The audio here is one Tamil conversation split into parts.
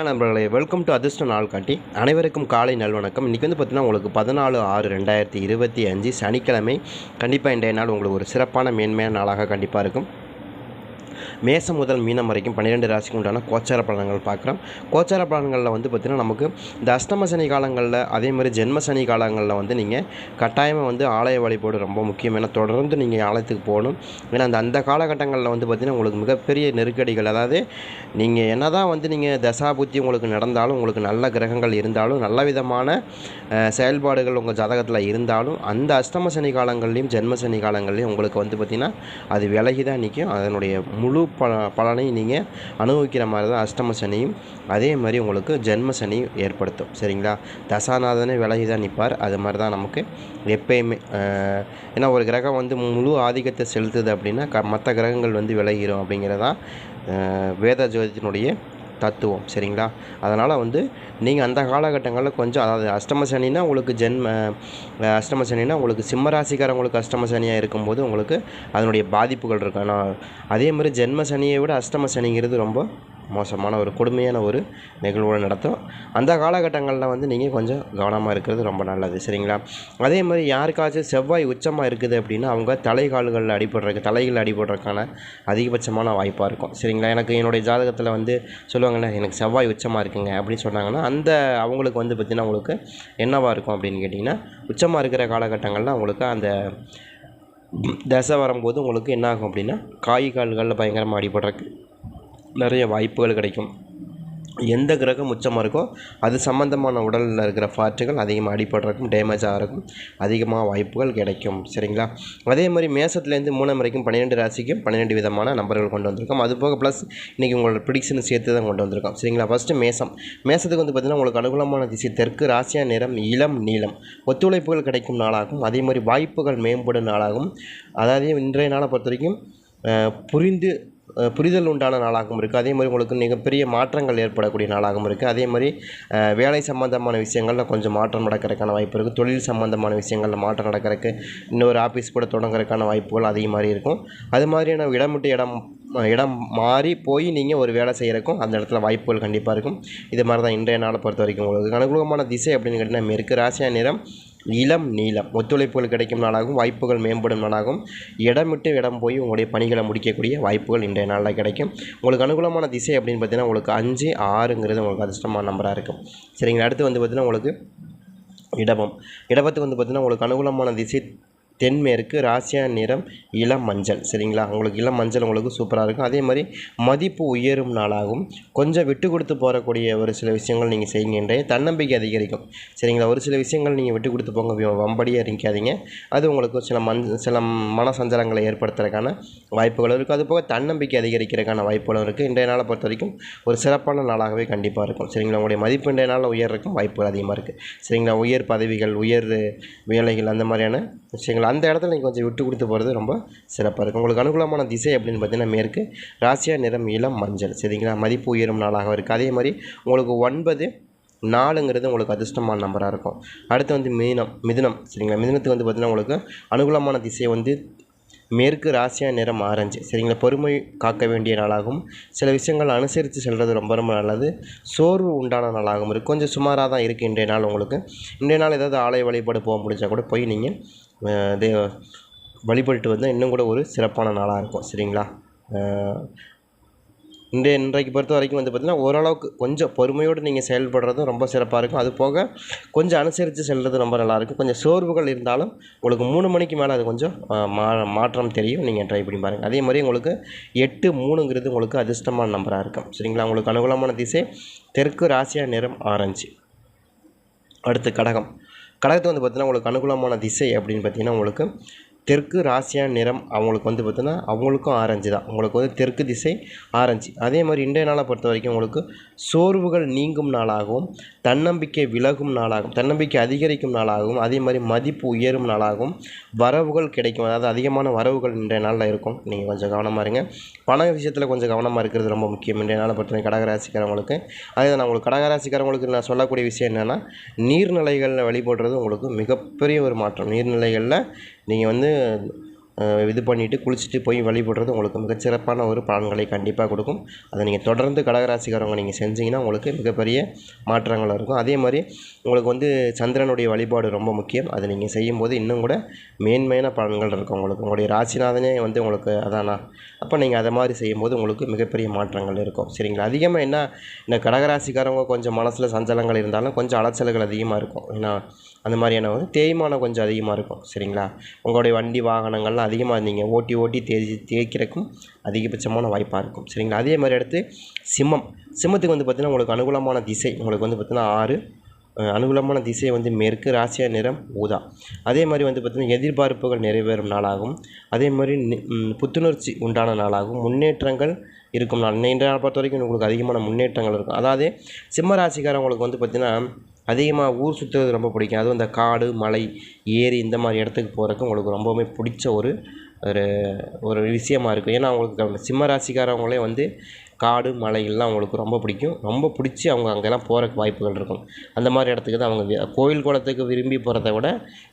நண்பர்களே, வெல்கம் டு அதிர்ஷ்ட நாள் காட்டி. அனைவருக்கும் காலை நல்வணக்கம். இன்றைக்கி பார்த்தீங்கன்னா உங்களுக்கு 14/6/2025 சனிக்கிழமை. கண்டிப்பாக இன்றைய நாள் உங்களுக்கு ஒரு சிறப்பான மேன்மையான நாளாக கண்டிப்பாக இருக்கும். மேசம் முதல் மீனம் வரைக்கும் 12 ராசிக்கு உண்டான கோச்சார பலன்கள் பார்க்குறோம். கோச்சார பலன்களில் பார்த்திங்கன்னா நமக்கு இந்த அஷ்டம சனி காலங்களில் அதே மாதிரி ஜென்ம சனி காலங்களில் நீங்கள் கட்டாயமாக ஆலய வழிபாடு ரொம்ப முக்கியம். ஏன்னா தொடர்ந்து நீங்கள் ஆலயத்துக்கு போகணும். ஏன்னா அந்த காலகட்டங்களில் பார்த்திங்கன்னா உங்களுக்கு மிகப்பெரிய நெருக்கடிகள், அதாவது நீங்கள் என்ன தான் நீங்கள் தசாபுத்தி உங்களுக்கு நடந்தாலும், உங்களுக்கு நல்ல கிரகங்கள் இருந்தாலும், நல்ல விதமான செயல்பாடுகள் உங்கள் ஜாதகத்தில் இருந்தாலும், அந்த அஷ்டம சனி காலங்கள்லேயும் ஜென்ம சனி காலங்கள்லேயும் உங்களுக்கு பார்த்திங்கன்னா அது விலகி தான் நிற்கும். அதனுடைய முழு பலனை நீங்கள் அனுபவிக்கிற மாதிரி தான் அஷ்டம சனியும் அதே மாதிரி உங்களுக்கு ஜென்ம சனியும் ஏற்படுத்தும். சரிங்களா? தசாநாதனே விலகி தான் நிற்பார். அது மாதிரி தான் நமக்கு எப்பயுமே. ஏன்னா ஒரு கிரகம் முழு ஆதிக்கத்தை செலுத்துது அப்படின்னா மற்ற கிரகங்கள் விலகிடும் அப்படிங்கிறதான் வேத ஜோதிடத்தினுடைய தத்துவம். சரிங்களா? அதனால் நீங்கள் அந்த காலகட்டங்களில் கொஞ்சம், அதாவது அஷ்டம சனினா உங்களுக்கு அஷ்டம சனினா உங்களுக்கு சிம்மராசிக்காரங்களுக்கு அஷ்டம சனியாக இருக்கும்போது உங்களுக்கு அதனுடைய பாதிப்புகள் இருக்கும். ஆனால் அதே மாதிரி ஜென்ம சனியை விட அஷ்டம சனிங்கிறது ரொம்ப மோசமான ஒரு கொடுமையான ஒரு நிகழ்வோடு நடத்தும். அந்த காலகட்டங்களில் நீங்கள் கொஞ்சம் கவனமாக இருக்கிறது ரொம்ப நல்லது. சரிங்களா? அதே மாதிரி யாருக்காச்சும் செவ்வாய் உச்சமாக இருக்குது அப்படின்னா அவங்க தலைகளில் அடிபடுறதுக்கான அதிகபட்சமான வாய்ப்பாக இருக்கும். சரிங்களா? எனக்கு என்னுடைய ஜாதகத்தில் சொல்லுவாங்கள்ல, எனக்கு செவ்வாய் உச்சமாக இருக்குங்க அப்படின்னு சொன்னாங்கன்னா அந்த அவங்களுக்கு பார்த்திங்கன்னா உங்களுக்கு என்னவாக இருக்கும் அப்படின்னு கேட்டிங்கன்னா, உச்சமாக இருக்கிற காலகட்டங்களில் அவங்களுக்கு அந்த தசை வரும்போது உங்களுக்கு என்ன ஆகும் அப்படின்னா கால்களில் பயங்கரமாக அடிபடுறதுக்கு நிறைய வாய்ப்புகள் கிடைக்கும். எந்த கிரகம் உச்சமாக இருக்கோ அது சம்மந்தமான உடலில் இருக்கிற பார்ட்டுகள் அதிகமாக அடிபடுறதுக்கும் டேமேஜ் ஆகிறதுக்கும் அதிகமாக வாய்ப்புகள் கிடைக்கும். சரிங்களா? அதே மாதிரி மேசத்துலேருந்து மூணாம் வரைக்கும் 12 ராசிக்கும் 12 விதமான நம்பர்கள் கொண்டு வந்திருக்கோம். அது போக ப்ளஸ் இன்றைக்கி உங்களோட ப்ரிடிக்ஷனை சேர்த்து தான் கொண்டு வந்திருக்கோம். சரிங்களா? ஃபஸ்ட்டு மேசத்துக்கு பார்த்திங்கன்னா உங்களுக்கு அனுகூலமான திசை தெற்கு, ராசியா நிறம் இளம் நீளம், ஒத்துழைப்புகள் கிடைக்கும் நாளாகும். அதே மாதிரி வாய்ப்புகள் மேம்படும் நாளாகும். அதாவது இன்றைய நாளை பொறுத்த வரைக்கும் புரிதல் உண்டான நாளாகவும் இருக்குது. அதே மாதிரி உங்களுக்கு மிகப்பெரிய மாற்றங்கள் ஏற்படக்கூடிய நாளாகவும் இருக்குது. அதே மாதிரி வேலை சம்பந்தமான விஷயங்களில் கொஞ்சம் மாற்றம் நடக்கிறதுக்கான வாய்ப்பு இருக்குது. தொழில் சம்பந்தமான விஷயங்களில் மாற்றம் நடக்கிறதுக்கு, இன்னொரு ஆஃபீஸ் கூட தொடங்குறதுக்கான வாய்ப்புகள் அதே மாதிரி இருக்கும். அது மாதிரியான இடம் மாறி போய் நீங்கள் ஒரு வேலை செய்கிறக்கும் அந்த இடத்துல வாய்ப்புகள் கண்டிப்பாக இருக்கும். இது மாதிரி தான் இன்றைய நாளை பொறுத்த வரைக்கும் உங்களுக்கு அனுகூலமான திசை அப்படின்னு கேட்டிங்கன்னா மேற்கு, ராசியா நிறம் இளம் நீளம், ஒத்துழைப்புகள் கிடைக்கும் நாளாகவும், வாய்ப்புகள் மேம்படும் நாளாகவும், இடம் போய் உங்களுடைய பணிகளை முடிக்கக்கூடிய வாய்ப்புகள் இன்றைய நாளில் கிடைக்கும். உங்களுக்கு அனுகூலமான திசை அப்படின்னு பார்த்தீங்கன்னா உங்களுக்கு 5, 6ங்கிறது உங்களுக்கு அதிர்ஷ்டமான நம்பராக இருக்கும். சரிங்களா? அடுத்து பார்த்திங்கன்னா உங்களுக்கு இடபத்துக்கு பார்த்திங்கன்னா உங்களுக்கு அனுகூலமான திசை தென்மேற்கு, ராசியா நிறம் இளம் மஞ்சள். சரிங்களா? உங்களுக்கு இளம் மஞ்சள் உங்களுக்கு சூப்பராக இருக்கும். அதே மாதிரி மதிப்பு உயரும் நாளாகும். கொஞ்சம் விட்டு கொடுத்து போகக்கூடிய ஒரு சில விஷயங்கள் நீங்கள் செய்யுங்கன்றே தன்னம்பிக்கை அதிகரிக்கும். சரிங்களா? ஒரு சில விஷயங்கள் நீங்கள் விட்டு கொடுத்து போங்க, வம்படியாக இருக்காதீங்க. அது உங்களுக்கு சில மன சஞ்சலங்களை ஏற்படுத்துறதுக்கான வாய்ப்புகளும் இருக்குது. அது போக தன்னம்பிக்கை அதிகரிக்கிறதுக்கான வாய்ப்புகளும் இருக்குது. இன்றைய நாளை பொறுத்த வரைக்கும் ஒரு சிறப்பான நாளாகவே கண்டிப்பாக இருக்கும். சரிங்களா? உங்களுடைய மதிப்பு இன்றைய நாளில் உயர்றதுக்கும் வாய்ப்புகள் அதிகமாக இருக்குது. சரிங்களா? உயர் பதவிகள், உயர் வேலைகள், அந்த மாதிரியான விஷயங்கள் அந்த இடத்துல நீங்கள் கொஞ்சம் விட்டு கொடுத்து போகிறது ரொம்ப சிறப்பாக இருக்கும். உங்களுக்கு அனுகூலமான திசை அப்படின்னு பார்த்தீங்கன்னா மேற்கு, ராசியா நிறம் இளம் மஞ்சள். சரிங்களா? மதிப்பு உயரும் நாளாக இருக்குது. அதே மாதிரி உங்களுக்கு 9, 4ங்கிறது உங்களுக்கு அதிர்ஷ்டமான நம்பராக இருக்கும். அடுத்து மிதுனம். சரிங்களா? மிதுனத்துக்கு பார்த்தீங்கன்னா உங்களுக்கு அனுகூலமான திசை மேற்கு, ராசியா நிறம் ஆரஞ்சு. சரிங்களா? பொறுமை காக்க வேண்டிய நாளாகவும், சில விஷயங்கள் அனுசரித்து செல்வது ரொம்ப ரொம்ப நல்லது. சோர்வு உண்டான நாளாகவும் இருக்குது. கொஞ்சம் சுமாராக தான் இருக்குது இன்றைய நாள் உங்களுக்கு. இன்றைய நாள் ஏதாவது ஆலய வழிபாடு போக முடிஞ்சால் கூட போய் நீங்கள் வழிபட்டு இன்னும் கூட ஒரு சிறப்பான நாளாக இருக்கும். சரிங்களா? இன்றைக்கு பொறுத்த வரைக்கும் பார்த்திங்கன்னா ஓரளவுக்கு கொஞ்சம் பொறுமையோடு நீங்கள் செயல்படுறதும் ரொம்ப சிறப்பாக இருக்கும். அது போக கொஞ்சம் அனுசரித்து செல்வது ரொம்ப நல்லாயிருக்கும். கொஞ்சம் சோர்வுகள் இருந்தாலும் உங்களுக்கு 3 மணிக்கு மேலே அது கொஞ்சம் மாற்றம் தெரியும். நீங்கள் ட்ரை பண்ணி பாருங்கள். அதே மாதிரி உங்களுக்கு 8, 3ங்கிறது உங்களுக்கு அதிர்ஷ்டமான நம்பராக இருக்கும். சரிங்களா? உங்களுக்கு அனுகூலமான திசை தெற்கு, ராசியா நிறம் ஆரஞ்சு. அடுத்து கடகத்தை பார்த்திங்கன்னா உங்களுக்கு அனுகூலமான திசை அப்படின்னு பார்த்திங்கன்னா உங்களுக்கு தெற்கு, ராசியா நிறம் அவங்களுக்கு பார்த்திங்கன்னா அவங்களுக்கும் ஆரஞ்சு தான். உங்களுக்கு தெற்கு திசை ஆரஞ்சு. அதே மாதிரி இன்றைய நாளை பொறுத்த வரைக்கும் உங்களுக்கு சோர்வுகள் நீங்கும் நாளாகவும், தன்னம்பிக்கை விலகும் நாளாகவும், தன்னம்பிக்கை அதிகரிக்கும் நாளாகவும், அதே மாதிரி மதிப்பு உயரும் நாளாகவும், வரவுகள் கிடைக்கும். அதாவது அதிகமான வரவுகள் இன்றைய நாளில் இருக்கும். நீங்கள் கொஞ்சம் கவனமாக இருங்க. பண விஷயத்தில் கொஞ்சம் கவனமாக இருக்கிறது ரொம்ப முக்கியம் இன்றைய நாளை பொறுத்தவரை கடகராசிக்காரங்களுக்கு. அதே நான் உங்களுக்கு கடகராசிக்காரங்களுக்கு நான் சொல்லக்கூடிய விஷயம் என்னென்னா, நீர்நிலைகளில் வழிபடுறது உங்களுக்கு மிகப்பெரிய ஒரு மாற்றம். நீர்நிலைகளில் நீங்கள் இது பண்ணிவிட்டு குளிச்சுட்டு போய் வழிபடுறது உங்களுக்கு மிகச்சிறப்பான ஒரு பலன்களை கண்டிப்பாக கொடுக்கும். அதை நீங்கள் தொடர்ந்து கடகராசிக்காரவங்க நீங்கள் செஞ்சீங்கன்னா உங்களுக்கு மிகப்பெரிய மாற்றங்கள் இருக்கும். அதே மாதிரி உங்களுக்கு வந்து சந்திரனுடைய வழிபாடு ரொம்ப முக்கியம். அதை நீங்கள் செய்யும்போது இன்னும் கூட மேன்மையான பலன்கள் இருக்கும் உங்களுக்கு. உங்களுடைய ராசிநாதனே வந்து உங்களுக்கு அதானா, அப்போ நீங்கள் அதை மாதிரி செய்யும்போது உங்களுக்கு மிகப்பெரிய மாற்றங்கள் இருக்கும். சரிங்களா? அதிகமாக என்ன, இந்த கடகராசிக்காரவங்க கொஞ்சம் மனசில் சஞ்சலங்கள் இருந்தாலும் கொஞ்சம் அலைச்சல்கள் அதிகமாக இருக்கும். ஏன்னா அந்த மாதிரியான வந்து தேய்மானம் கொஞ்சம் அதிகமாக இருக்கும். சரிங்களா? உங்களுடைய வண்டி வாகனங்கள்லாம் அதிகமாக நீங்கள் ஓட்டி தேய்க்கிறதுக்கும் அதிகபட்சமான வாய்ப்பாக இருக்கும். சரிங்களா? அதே மாதிரி அடுத்து சிம்மத்துக்கு வந்து பார்த்திங்கன்னா உங்களுக்கு அனுகூலமான திசை உங்களுக்கு வந்து பார்த்திங்கன்னா 6, அனுகூலமான திசை வந்து மேற்கு, ராசியா நிறம் ஊதா. அதே மாதிரி வந்து பார்த்திங்கன்னா எதிர்பார்ப்புகள் நிறைவேறும் நாளாகும். அதே மாதிரி புத்துணர்ச்சி உண்டான நாளாகும். முன்னேற்றங்கள் இருக்கும் நாள். இன்றைய நாள் பொறுத்த வரைக்கும் உங்களுக்கு அதிகமான முன்னேற்றங்கள் இருக்கும். அதாவது சிம்ம ராசிக்காரங்களுக்கு வந்து பார்த்திங்கன்னா அதிகமாக ஊர் சுற்றுறது ரொம்ப பிடிக்கும். அதுவும் இந்த காடு, மலை, ஏரி இந்த மாதிரி இடத்துக்கு போகிறதுக்கு உங்களுக்கு ரொம்பவுமே பிடிச்ச ஒரு ஒரு விஷயமா இருக்கும். ஏன்னா அவங்களுக்கு சிம்ம ராசிக்காரவங்களே வந்து காடு, மலைகள்லாம் அவங்களுக்கு ரொம்ப பிடிக்கும். ரொம்ப பிடிச்சி அவங்க அங்கெல்லாம் போகிறக்கு வாய்ப்புகள் இருக்கும். அந்த மாதிரி இடத்துக்கு தான் அவங்க கோயில் குளத்துக்கு விரும்பி போகிறத விட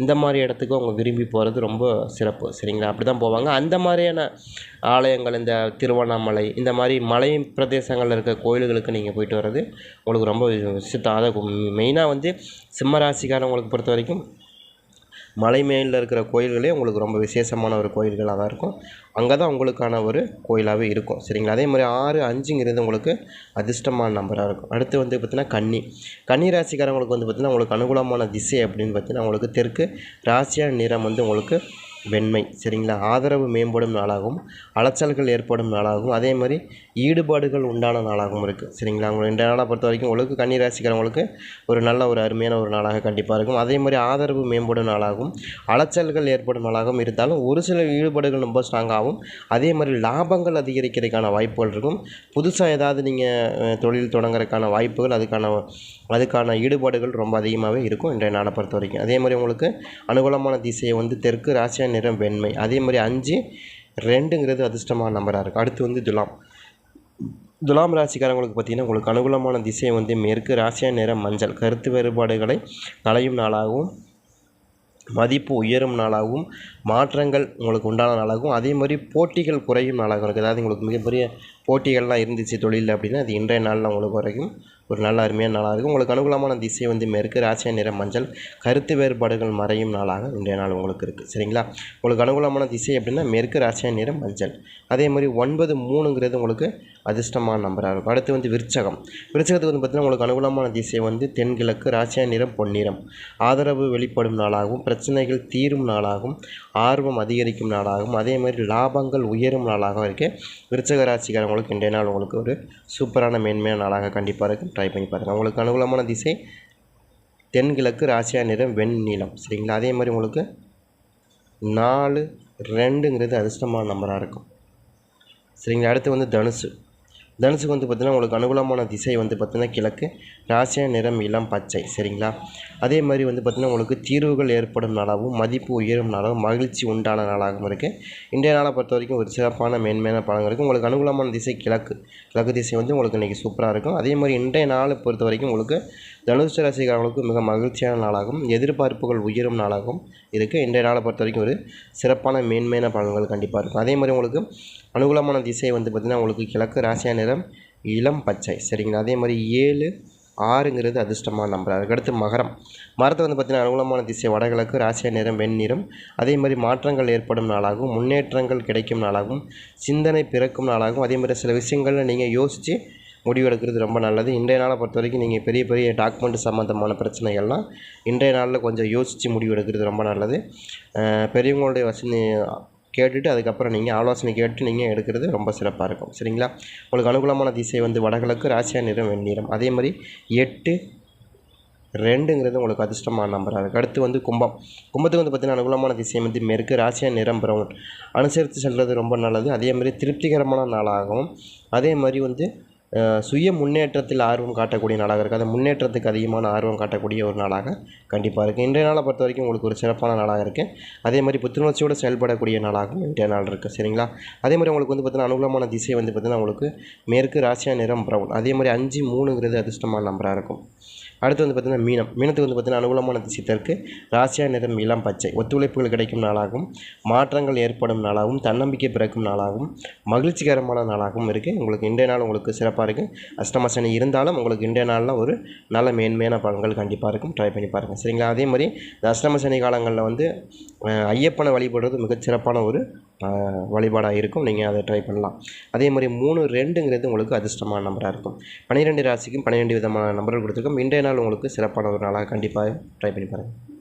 இந்த மாதிரி இடத்துக்கு அவங்க விரும்பி போகிறது ரொம்ப சிறப்பு. சரிங்களா? அப்படி தான் போவாங்க. அந்த மாதிரியான ஆலயங்கள், இந்த திருவண்ணாமலை இந்த மாதிரி மலை பிரதேசங்களில் இருக்க கோயில்களுக்கு நீங்கள் போயிட்டு வர்றது உங்களுக்கு ரொம்ப விசித்தம். அதை மெயினாக வந்து சிம்ம ராசிக்காரவங்களுக்கு பொறுத்த வரைக்கும் மலை மேலில் இருக்கிற கோயில்களே உங்களுக்கு ரொம்ப விசேஷமான ஒரு கோயில்களாக தான் இருக்கும். அங்கே தான் உங்களுக்கான ஒரு கோயிலாகவே இருக்கும். சரிங்களா? அதே மாதிரி 6, 5ங்கிறது உங்களுக்கு அதிர்ஷ்டமான நம்பராக இருக்கும். அடுத்து வந்து பார்த்திங்கன்னா கன்னி ராசிக்காரங்களுக்கு வந்து பார்த்திங்கன்னா உங்களுக்கு அனுகூலமான திசை அப்படின்னு பார்த்திங்கன்னா உங்களுக்கு தெற்கு, ராசியான நிறம் வந்து உங்களுக்கு வெண்மை. சரிங்களா? ஆதரவு மேம்படும் நாளாகவும் அலைச்சல்கள் ஏற்படும் நாளாகவும் அதே மாதிரி ஈடுபாடுகள் உண்டான நாளாகவும் இருக்குது. சரிங்களா? உங்களை இந்த நாளை பொறுத்த வரைக்கும் உங்களுக்கு கன்னி ராசிக்காரங்களுக்கு ஒரு நல்ல ஒரு அருமையான ஒரு நாளாக கண்டிப்பாக இருக்கும். அதே மாதிரி ஆதரவு மேம்படும் நாளாகவும் அலைச்சல்கள் ஏற்படும் நாளாகவும் இருந்தாலும் ஒரு சில ஈடுபாடுகள் ரொம்ப ஸ்ட்ராங்காகவும் அதே மாதிரி லாபங்கள் அதிகரிக்கிறதுக்கான வாய்ப்புகள் இருக்கும். புதுசாக ஏதாவது நீங்கள் தொழில் தொடங்குறதுக்கான வாய்ப்புகள் அதுக்கான ஈடுபாடுகள் ரொம்ப அதிகமாகவே இருக்கும் இன்றைய நாளை பொறுத்த வரைக்கும். அதே மாதிரி உங்களுக்கு அனுகூலமான திசையை வந்து தெற்கு, ராசியா நிறம் வெண்மை. அதே மாதிரி 5, 2ங்கிறது அதிர்ஷ்டமான நம்பராக இருக்கும். அடுத்து வந்து துலாம் ராசிக்காரங்களுக்கு பார்த்திங்கன்னா உங்களுக்கு அனுகூலமான திசை வந்து மேற்கு, ராசியா நிறம் மஞ்சள். கருத்து வேறுபாடுகளை களையும் நாளாகவும் மதிப்பு உயரும் நாளாகவும் மாற்றங்கள் உங்களுக்கு உண்டான நாளாகவும் அதே மாதிரி போட்டிகள் குறையும் நாளாகவும் இருக்குது. அதாவது உங்களுக்கு மிகப்பெரிய போட்டிகள்லாம் இருந்துச்சு தொழிலில் அப்படின்னா அது இன்றைய நாளில் உங்களுக்கு வரைக்கும் ஒரு நல்ல அருமையான நாளாக இருக்கும். உங்களுக்கு அனுகூலமான திசை வந்து மேற்கு, ராசியா நிறம் மஞ்சள். கருத்து வேறுபாடுகள் மறையும் நாளாக இன்றைய நாள் உங்களுக்கு இருக்குது. சரிங்களா? உங்களுக்கு அனுகூலமான திசை அப்படின்னா மேற்கு, ராசியா நிறம் மஞ்சள். அதே மாதிரி 9, 3ங்கிறது உங்களுக்கு அதிர்ஷ்டமான நம்பராக இருக்கும். அடுத்து வந்து விருச்சகத்துக்கு வந்து பார்த்திங்கன்னா உங்களுக்கு அனுகூலமான திசை வந்து தென்கிழக்கு, ராசியா நிறம் பொன்னிறம். ஆதரவு வெளிப்படும் நாளாகவும் பிரச்சனைகள் தீரும் நாளாகவும் ஆர்வம் அதிகரிக்கும் நாளாகவும் அதே மாதிரி லாபங்கள் உயரும் நாளாகவும் இருக்குது. விருச்சக ராசிக்காரங்களுக்கு இன்றைய நாள் உங்களுக்கு ஒரு சூப்பரான மேன்மையான நாளாக கண்டிப்பாக இருக்கும். ட்ரை பண்ணி பாருங்கள். உங்களுக்கு அனுகூலமான திசை தென்கிழக்கு, ராசியா நிறம் வெண்ணிலம். சரிங்களா? அதே மாதிரி உங்களுக்கு 4, 2ங்கிறது அதிர்ஷ்டமான நம்பராக இருக்கும். சரிங்களா? அடுத்து வந்து தனுசுக்கு வந்து பார்த்திங்கன்னா உங்களுக்கு அனுகூலமான திசை வந்து பார்த்திங்கன்னா கிழக்கு, ராசியா நிறம் இளம் பச்சை. சரிங்களா? அதே மாதிரி வந்து பார்த்திங்கன்னா உங்களுக்கு தீர்வுகள் ஏற்படும் நாளாகவும் மதிப்பு உயரும் நாளாகவும் மகிழ்ச்சி உண்டான நாளாகவும் இருக்குது. இன்றைய நாளை பொறுத்த வரைக்கும் ஒரு சிறப்பான மேன்மையான பலன்கள் இருக்குது. உங்களுக்கு அனுகூலமான திசை கிழக்கு திசை வந்து உங்களுக்கு இன்றைக்கி சூப்பராக இருக்கும். அதே மாதிரி இன்றைய நாளை பொறுத்த வரைக்கும் உங்களுக்கு தனுசு ராசிக்காரங்களுக்கு மிக மகிழ்ச்சியான நாளாகவும் எதிர்பார்ப்புகள் உயரும் நாளாகவும் இருக்குது. இன்றைய நாளை பொறுத்த வரைக்கும் ஒரு சிறப்பான மேன்மையான பலன்கள் கண்டிப்பாக இருக்கும். அதே மாதிரி உங்களுக்கு அனுகூலமான திசை வந்து பார்த்திங்கன்னா உங்களுக்கு கிழக்கு, ராசியா நிறம் இளம் பச்சை. சரிங்களா? அதே மாதிரி 7, 6ங்கிறது அதிர்ஷ்டமான நம்பர். அதுக்கடுத்து மரத்தை வந்து பார்த்திங்கன்னா அனுகூலமான திசை வடகிழக்கு, ராசியா நிறம் வெண்ணிறம். அதே மாதிரி மாற்றங்கள் ஏற்படும் நாளாகவும் முன்னேற்றங்கள் கிடைக்கும் நாளாகவும் சிந்தனை பிறக்கும் நாளாகவும் அதே மாதிரி சில விஷயங்களில் நீங்கள் யோசித்து முடிவெடுக்கிறது ரொம்ப நல்லது. இன்றைய நாளை பொறுத்த வரைக்கும் நீங்கள் பெரிய டாக்குமெண்ட் சம்மந்தமான பிரச்சனைகள்லாம் இன்றைய நாளில் கொஞ்சம் யோசித்து முடிவெடுக்கிறது ரொம்ப நல்லது. பெரியவங்களுடைய வசதி கேட்டுட்டு அதுக்கப்புறம் நீங்கள் ஆலோசனை கேட்டு நீங்கள் எடுக்கிறது ரொம்ப சிறப்பாக இருக்கும். சரிங்களா? உங்களுக்கு அனுகூலமான திசை வந்து வடகிழக்கு, ராசியா நிறம் வெண்ணிறம். அதே மாதிரி 8, 2ங்கிறது உங்களுக்கு அதிர்ஷ்டமான நம்பராக இருக்குது. அடுத்து வந்து கும்பத்துக்கு வந்து பார்த்திங்கன்னா அனுகூலமான திசை வந்து மேற்கு, ராசியா நிறம் பிரவுன். அனுசரித்து செல்வது ரொம்ப நல்லது. அதே மாதிரி திருப்திகரமான நாளாகவும் அதே மாதிரி வந்து சுய முன்னேற்றத்தில் ஆர்வம் காட்டக்கூடிய நாளாக இருக்குது. அந்த முன்னேற்றத்துக்கு அதிகமான ஆர்வம் காட்டக்கூடிய ஒரு நாளாக கண்டிப்பாக இருக்குது. இன்றைய நாளை பொறுத்த வரைக்கும் உங்களுக்கு ஒரு சிறப்பான நாளாக இருக்குது. அதே மாதிரி புத்துணர்ச்சியோடு செயல்படக்கூடிய நாளாகவும் இன்றைய நாள் இருக்குது. சரிங்களா? அதே மாதிரி உங்களுக்கு வந்து பார்த்திங்கன்னா அனுகூலமான திசை வந்து பார்த்திங்கன்னா உங்களுக்கு மேற்கு, ராசியா நிறம் ப்ரௌன். அதே மாதிரி 5, 3ங்கிறது அதிர்ஷ்டமான நம்பராக இருக்கும். அடுத்து வந்து பார்த்திங்கன்னா மீனத்துக்கு வந்து பார்த்திங்கன்னா அனுகூலமான திசை தெற்கு, ராசியா நிறம் இளம் பச்சை. ஒத்துழைப்புகள் கிடைக்கும் நாளாகவும், மாற்றங்கள் ஏற்படும் நாளாகவும், தன்னம்பிக்கை பிறக்கும் நாளாகவும், மகிழ்ச்சிகரமான நாளாகவும் இருக்குது. உங்களுக்கு இன்றைய நாள் உங்களுக்கு சிறப்பாக இருக்குது. அஷ்டம சனி இருந்தாலும் உங்களுக்கு இன்றைய நாளில் ஒரு நல்ல மேன்மையான பலன்கள் கண்டிப்பாக இருக்கும். ட்ரை பண்ணி பாருங்கள். சரிங்களா? அதே மாதிரி இந்த அஷ்டம சனி காலங்களில் வந்து ஐயப்பனை வழிபடுறது மிகச்சிறப்பான ஒரு வழிபாடாக இருக்கும். நீங்கள் அதை ட்ரை பண்ணலாம். அதே மாதிரி 3, 2ங்கிறது உங்களுக்கு அதிர்ஷ்டமான நம்பராக இருக்கும். 12 ராசிக்கும் 12 விதமான நம்பர்கள் கொடுத்துருக்கோம். இன்றைய நாள் உங்களுக்கு சிறப்பான ஒரு நாளாக கண்டிப்பாக ட்ரை பண்ணி பாருங்கள்.